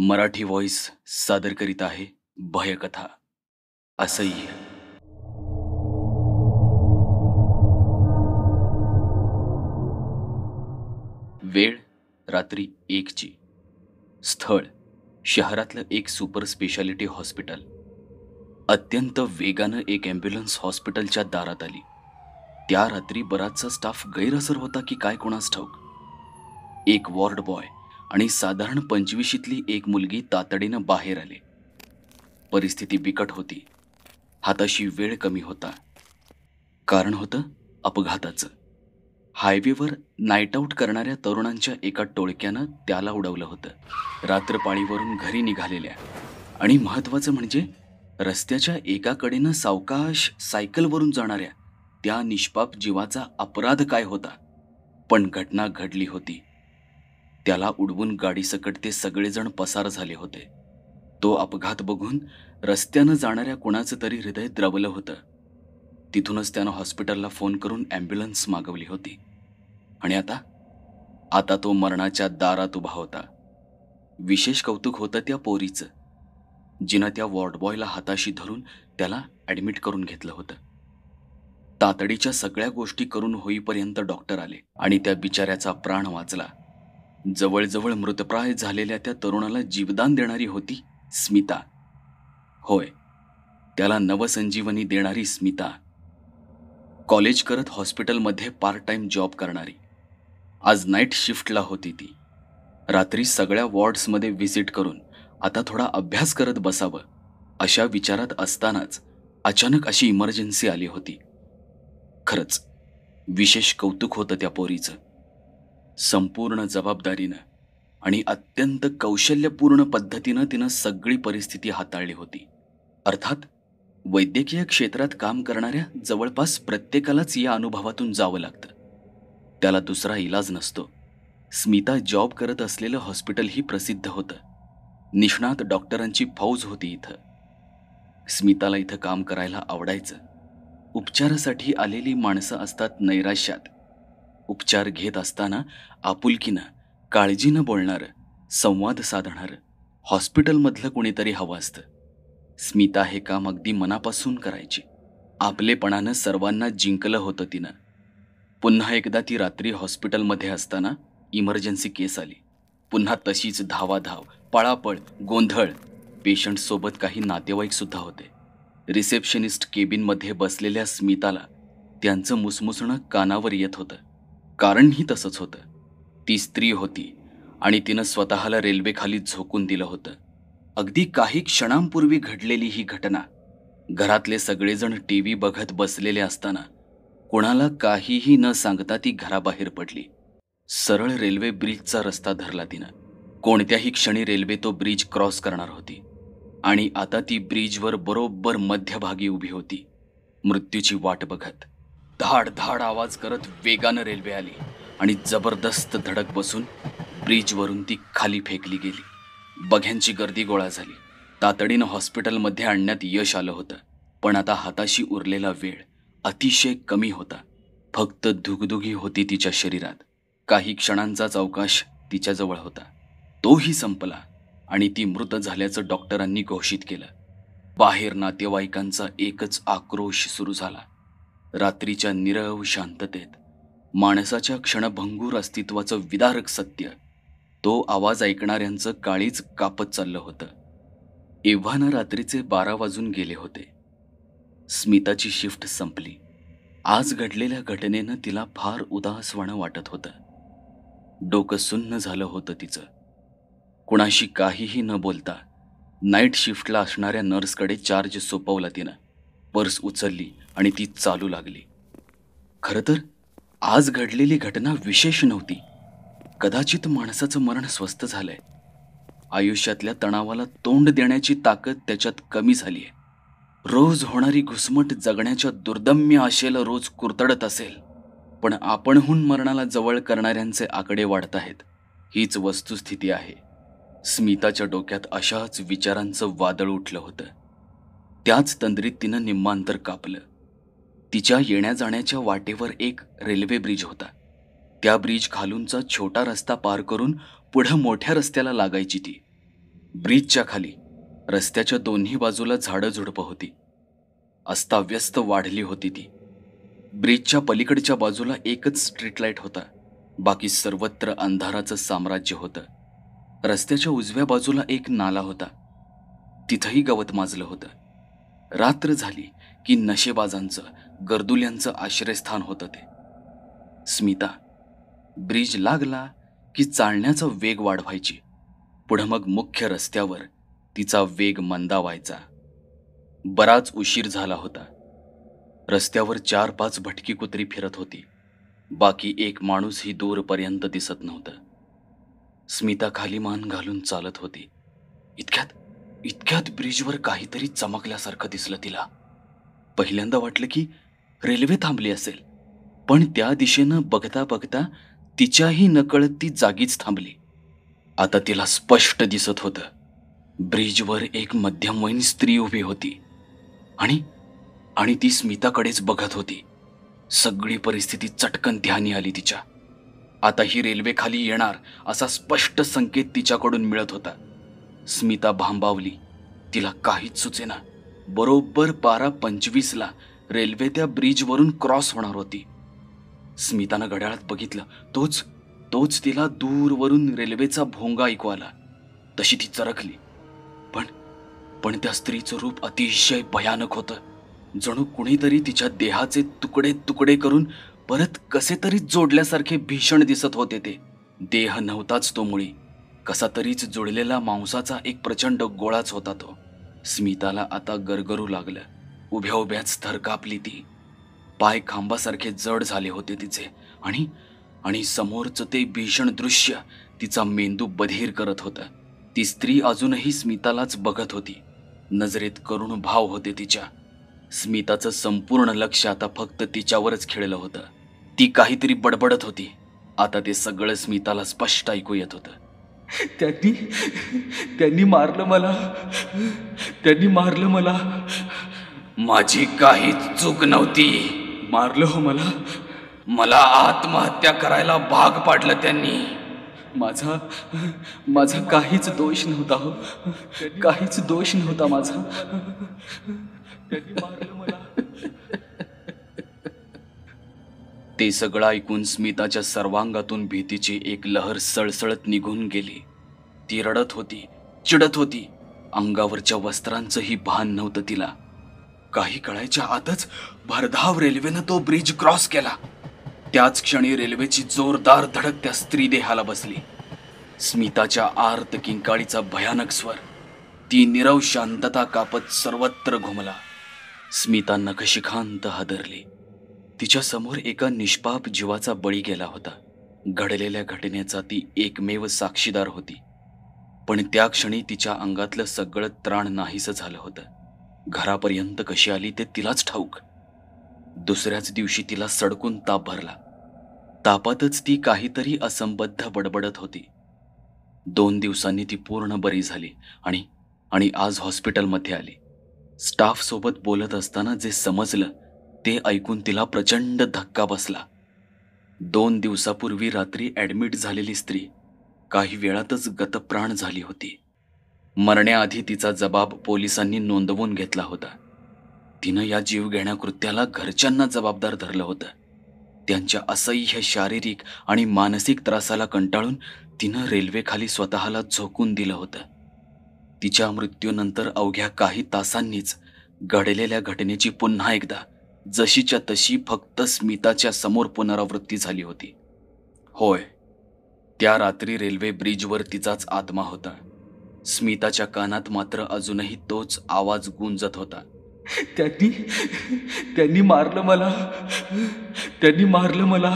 Marathi voice सादर करीत आहे भयकथा असह्य. वेळ रात्री 1ची. स्थळ शहरातलं एक सुपर स्पेशालिटी हॉस्पिटल. अत्यंत वेगानं एक ॲम्ब्युलन्स हॉस्पिटलच्या दारात आली. त्या रात्री बराचसा स्टाफ गैरहजर होता की काय कोणास ठाऊक. एक वॉर्ड बॉय आणि साधारण 25शीतली एक मुलगी तातडीनं बाहेर आले. परिस्थिती बिकट होती. हाताशी वेळ कमी होता. कारण होतं अपघाताचं. हायवेवर नाईट आऊट करणाऱ्या तरुणांच्या एका टोळक्यानं त्याला उडवलं होतं. रात्रपाळीवरून घरी निघालेल्या आणि महत्त्वाचं म्हणजे रस्त्याच्या एका कडेनं सावकाश सायकलवरून जाणाऱ्या त्या निष्पाप जीवाचा अपराध काय होता. पण घटना घडली होती. त्याला उडवून गाडीसकट ते सगळेजण पसार झाले होते. तो अपघात बघून रस्त्यानं जाणाऱ्या कुणाचं तरी हृदय द्रवलं होतं. तिथूनच त्यानं हॉस्पिटलला फोन करून ॲम्ब्युलन्स मागवली होती. आणि आता तो मरणाच्या दारात उभा होता. विशेष कौतुक होतं त्या पोरीचं, जिनं त्या वॉर्डबॉयला हाताशी धरून त्याला ॲडमिट करून घेतलं होतं. तातडीच्या सगळ्या गोष्टी करून होईपर्यंत डॉक्टर आले आणि त्या बिचाऱ्याचा प्राण वाचला. जवळजवळ मृतप्राय झालेल्या त्या तरुणाला जीवदान देणारी होती स्मिता. होय, त्याला नवसंजीवनी देणारी स्मिता. कॉलेज करत हॉस्पिटलमध्ये पार्ट टाइम जॉब करणारी. आज नाईट शिफ्टला होती ती. रात्री सगळ्या वॉर्ड्समध्ये व्हिजिट करून आता थोडा अभ्यास करत बसावं अशा विचारात असतानाच अचानक अशी इमर्जन्सी आली होती. खरंच विशेष कौतुक होतं त्या पोरीचं. संपूर्ण जबाबदारीनं आणि अत्यंत कौशल्यपूर्ण पद्धतीनं तिनं सगळी परिस्थिती हाताळली होती. अर्थात वैद्यकीय क्षेत्रात काम करणाऱ्या जवळपास प्रत्येकालाच या अनुभवातून जावं लागतं. त्याला दुसरा इलाज नसतो. स्मिता जॉब करत असलेलं हॉस्पिटलही प्रसिद्ध होतं. निष्णात डॉक्टरांची फौज होती इथं. स्मिताला इथं काम करायला आवडायचं. उपचारासाठी आलेली माणसं असतात नैराश्यात. उपचार घेत असताना आपुलकीनं, काळजीनं बोलणारं, संवाद साधणारं हॉस्पिटलमधलं कोणीतरी हवं असतं. स्मिता हे काम अगदी मनापासून करायची. आपलेपणानं सर्वांना जिंकलं होतं तिनं. पुन्हा एकदा ती रात्री हॉस्पिटलमध्ये असताना इमर्जन्सी केस आली. पुन्हा तशीच धावाधाव, पळापळ, गोंधळ. पेशंटसोबत काही नातेवाईकसुद्धा होते. रिसेप्शनिस्ट केबिनमध्ये बसलेल्या स्मिताला त्यांचं मुसमुसणं कानावर येत होतं. कारणही तसंच होतं. ती स्त्री होती आणि तिनं स्वतःला रेल्वेखाली झोकून दिलं होतं. अगदी काही क्षणांपूर्वी घडलेली ही घटना. घरातले सगळेजण टीव्ही बघत बसलेले असताना कोणाला काहीही न सांगता ती घराबाहेर पडली. सरळ रेल्वे ब्रिजचा रस्ता धरला तिनं. कोणत्याही क्षणी रेल्वे तो ब्रिज क्रॉस करणार होती आणि आता ती ब्रिजवर बरोबर मध्यभागी उभी होती, मृत्यूची वाट बघत. धाड धाड आवाज करत वेगानं रेल्वे आली आणि जबरदस्त धडक बसून ब्रिजवरून ती खाली फेकली गेली. बघ्यांची गर्दी गोळा झाली. तातडीनं हॉस्पिटलमध्ये आणण्यात यश आलं होतं. पण आता हाताशी उरलेला वेळ अतिशय कमी होता. फक्त धुगधुगी होती तिच्या शरीरात. काही क्षणांचाच अवकाश तिच्याजवळ होता. तोही संपला आणि ती मृत झाल्याचं डॉक्टरांनी घोषित केलं. बाहेर नातेवाईकांचा एकच आक्रोश सुरू झाला. रात्रीच्या नीरव शांततेत माणसाच्या क्षणभंगूर अस्तित्वाचं विदारक सत्य, तो आवाज ऐकणाऱ्यांचं काळीज कापत चाललं होतं. एव्हाना रात्रीचे 12 वाजून गेले होते. स्मिताची शिफ्ट संपली. आज घडलेल्या घटनेनं तिला फार उदासवाणं वाटत होतं. डोकं सुन्न झालं होतं तिचं. कुणाशी काहीही न बोलता नाईट शिफ्टला असणाऱ्या नर्सकडे चार्ज सोपवला तिनं. पर्स उचलली आणि ती चालू लागली. खरं तर आज घडलेली घटना विशेष नव्हती. कदाचित माणसाचं मरण स्वस्थ झालंय. आयुष्यातल्या तणावाला तोंड देण्याची ताकद त्याच्यात कमी झालीय. रोज होणारी घुसमट जगण्याच्या दुर्दम्य आशेला रोज कुरतडत असेल. पण आपणहून मरणाला जवळ करणाऱ्यांचे आकडे वाढत आहेत, हीच वस्तुस्थिती आहे. स्मिताच्या डोक्यात अशाच विचारांचं वादळ उठलं होतं. त्याच तंद्रीत तिनं निम्मांतर कापलं. तिच्या येण्या जाण्याच्या वाटेवर एक रेल्वे ब्रिज होता. त्या ब्रिज खालूनचा छोटा रस्ता पार करून पुढं मोठ्या रस्त्याला लागायची ती. ब्रिजच्या खाली रस्त्याच्या दोन्ही बाजूला झाडं झुडपं होती. अस्ताव्यस्त वाढली होती ती. ब्रिजच्या पलीकडच्या बाजूला एकच स्ट्रीट लाईट होता. बाकी सर्वत्र अंधाराचं साम्राज्य होतं. रस्त्याच्या उजव्या बाजूला एक नाला होता. तिथंही गवत माजलं होतं. रात्र झाली की नशेबाजांचं, गर्दुल्यांचं आश्रयस्थान होतं ते. स्मिता ब्रिज लागला की चालण्याचा वेग वाढवायची. पुढं मग मुख्य रस्त्यावर तिचा वेग मंदावायचा. बराच उशीर झाला होता. रस्त्यावर 4-5 भटकी कुत्री फिरत होती. बाकी एक माणूसही दूरपर्यंत दिसत नव्हतं. स्मिता खाली मान घालून चालत होती. इतक्यात ब्रिजवर काहीतरी चमकल्यासारखं दिसलं तिला. पहिल्यांदा वाटलं की रेल्वे थांबली असेल, पण त्या दिशेनं बघता बघता तिच्याही नकळत ती जागीच थांबली. आता तिला स्पष्ट दिसत होतं. ब्रिजवर एक मध्यमवयीन स्त्री उभी होती आणि ती स्मिताकडेच बघत होती. सगळी परिस्थिती चटकन ध्यानी आली तिच्या. आता ही रेल्वे खाली येणार असा स्पष्ट संकेत तिच्याकडून मिळत होता. स्मिता भांबावली. तिला काहीच सुचेना. बरोबर 12:25ला रेल्वे त्या ब्रिजवरून क्रॉस होणार होती. स्मितानं घड्याळात बघितलं. तोच तिला दूरवरून रेल्वेचा भोंगा ऐकू आला. तशी ती चरकली. पण त्या स्त्रीचं रूप अतिशय भयानक होतं. जणू कुणीतरी तिच्या देहाचे तुकडे तुकडे करून परत कसे तरी जोडल्यासारखे भीषण दिसत होते ते. देह नव्हताच तो मुळी. कसा तरीच जोडलेला मांसाचा एक प्रचंड गोळाच होता तो. स्मिताला आता गरगरू लागलं. उभ्या उभ्याच थर कापली ती. पाय खांबासारखे जड झाले होते तिचे आणि समोरचं ते भीषण दृश्य तिचा मेंदू बधीर करत होतं. ती स्त्री अजूनही स्मितालाच बघत होती. नजरेत करुण भाव होते तिच्या. स्मिताचं संपूर्ण लक्ष आता फक्त तिच्यावरच खेळलं होतं. ती काहीतरी बडबडत होती. आता ते सगळं स्मिताला स्पष्ट ऐकू येत होतं. त्यांनी मारलं मला. माझी काहीच चूक नव्हती. मारलं हो मला आत्महत्या करायला भाग पाडलं त्यांनी. माझा काहीच दोष नव्हता हो. काहीच दोष नव्हता माझा. त्यांनी मारलं मला. ते सगळं ऐकून स्मिताच्या सर्वांगातून भीतीची एक लहर सळसळत निघून गेली. ती रडत होती, चिडत होती. अंगावरच्या वस्त्रांचंही भान नव्हतं तिला. काही कळायच्या आतच भरधाव रेल्वेनं तो ब्रिज क्रॉस केला. त्याच क्षणी रेल्वेची जोरदार धडक त्या स्त्री देहाला बसली. स्मिताच्या आर्त किंकाळीचा भयानक स्वर, ती नीरव शांतता कापत सर्वत्र घुमला. स्मिता नखशिखांत हादरली. तिच्या समोर एका निष्पाप जीवाचा बळी गेला होता. घडलेल्या घटनेचा ती एकमेव साक्षीदार होती. पण त्या क्षणी तिच्या अंगातलं सगळं त्राण नाहीसं झालं होतं. घरापर्यंत कशी आली ते तिलाच ठाऊक. दुसऱ्याच दिवशी तिला सडकून ताप भरला. तापातच ती काहीतरी असंबद्ध बडबडत होती. 2 दिवसांनी ती पूर्ण बरी झाली आणि आज हॉस्पिटलमध्ये आली. स्टाफ सोबत बोलत असताना जे समजलं ते ऐकून तिला प्रचंड धक्का बसला. 2 दिवसापूर्वी रात्री ॲडमिट झालेली स्त्री काही वेळातच गतप्राण झाली होती. मरण्याआधी तिचा जबाब पोलिसांनी नोंदवून घेतला होता. तिनं या जीवघेण्या कृत्याला घरच्यांना जबाबदार धरलं होतं. त्यांच्या असह्य शारीरिक आणि मानसिक त्रासाला कंटाळून तिनं रेल्वेखाली स्वतःला झोकून दिलं होतं. तिच्या मृत्यूनंतर अवघ्या काही तासांनीच घडलेल्या घटनेची पुन्हा एकदा जशीच्या तशी फक्त स्मिताच्या समोर पुनरावृत्ती झाली होती. होय, त्या रात्री रेल्वे ब्रिजवर तिचाच आत्मा होता. स्मिताच्या कानात मात्र अजूनही तोच आवाज गुंजत होता. त्यांनी मारलं मला.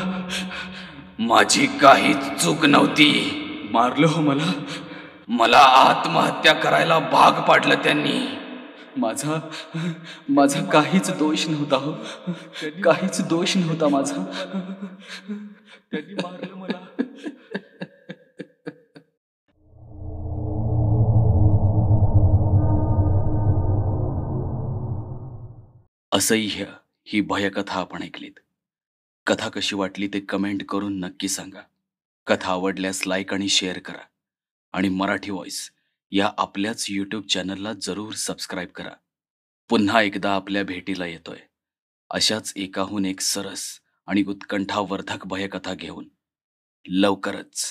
माझी काहीच चूक नव्हती. मारलं हो मला आत्महत्या करायला भाग पाडलं त्यांनी. माझा काहीच दोष नव्हता हो. काहीच दोष नव्हता माझा. त्यांनी मारलं मला. असह्य ही भयकथा आपण ऐकलीत. कथा कशी वाटली ते कमेंट करून नक्की सांगा. कथा आवडल्यास लाईक आणि शेअर करा. आणि मराठी व्हॉइस या आपल्याच यूट्यूब चॅनलला जरूर सबस्क्राईब करा. पुन्हा एकदा आपल्या भेटीला येतोय अशाच एकाहून एक सरस आणि उत्कंठावर्धक भयकथा घेऊन लवकरच.